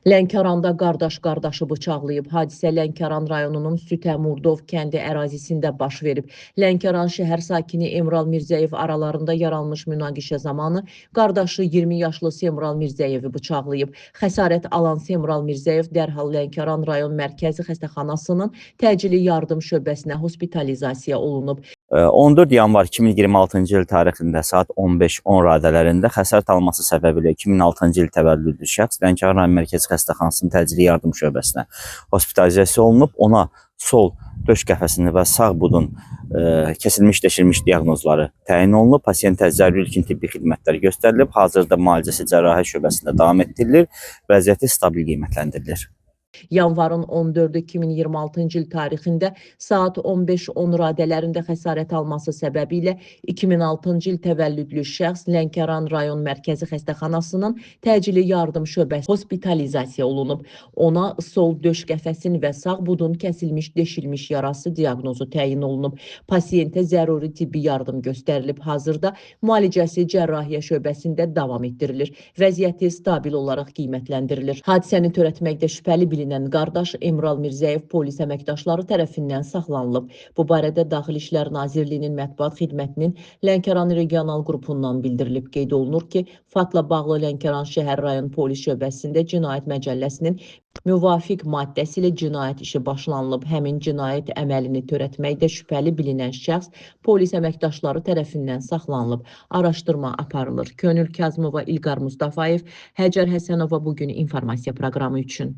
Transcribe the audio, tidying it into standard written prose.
Lənkəranda qardaş qardaşı bıçaqlayıb. Hadisə Lənkəran rayonunun Sütəmurdov kəndi ərazisində baş verib. Lənkəran şəhər sakini Emral Mirzəyev aralarında yaranmış münaqişə zamanı qardaşı 20 yaşlı Semral Mirzəyevi bıçaqlayıb. Xəsarət alan Semral Mirzəyev dərhal Lənkəran rayon mərkəzi xəstəxanasının təcili yardım şöbəsinə hospitalizasiya olunub. 14 yanvar 2026-cı il tarixində saat 15:10 radələrində xəsarət alması səbəbilə 2006-cı il təvəllüdlü şəxs Lənkəran rayon mərkəzi xəstəxanasının təcili yardım şöbəsinə hospitalizasiya olunub. Ona sol döş qəfəsini və sağ budun kesilmiş, deşilmiş diaqnozları təyin olunub. Pasiyentə zəruri ilkin tibbi xidmətlər göstərilib. Hazırda müalicəsi cərrahiyyə şöbəsində davam etdirilir. Vəziyyəti stabil qiymətləndirilir. Yanvarın 14-ü 2026-cı il tarixində saat 15:10 radələrində xəsarət alması səbəbilə 2006-cı il təvəllüdlü şəxs Lənkəran rayon mərkəzi xəstəxanasının təcili yardım şöbəsi hospitalizasiya olunub. Ona sol döş qəfəsinin və sağ budun kəsilmiş, deşilmiş yarası diaqnozu təyin olunub. Pasiyentə zəruri tibbi yardım göstərilib. Hazırda müalicəsi cərrahiyyə şöbəsində davam etdirilir. Vəziyyəti stabil olaraq qiymətləndirilir. Hadisəni törətməkdə şübhəli bilinən qardaş Emral Mirzəyev polis əməkdaşları tərəfindən saxlanılıb. Bu barədə Daxili İşlər Nazirliyinin mətbuat xidmətinin Lənkəran regional qrupundan bildirilib. Qeyd olunur ki, faktla bağlı Lənkəran şəhər rayon polis şöbəsində cinayət məcəlləsinin müvafiq maddəsi ilə cinayət işi başlanılıb. Həmin cinayət əməlini törətməkdə şübhəli bilinən şəxs polis əməkdaşları tərəfindən saxlanılıb. Araşdırma aparılır. Könül Kazımova, İlqar Mustafayev, Həcər Həsənova bugün informasiya proqramı üçün.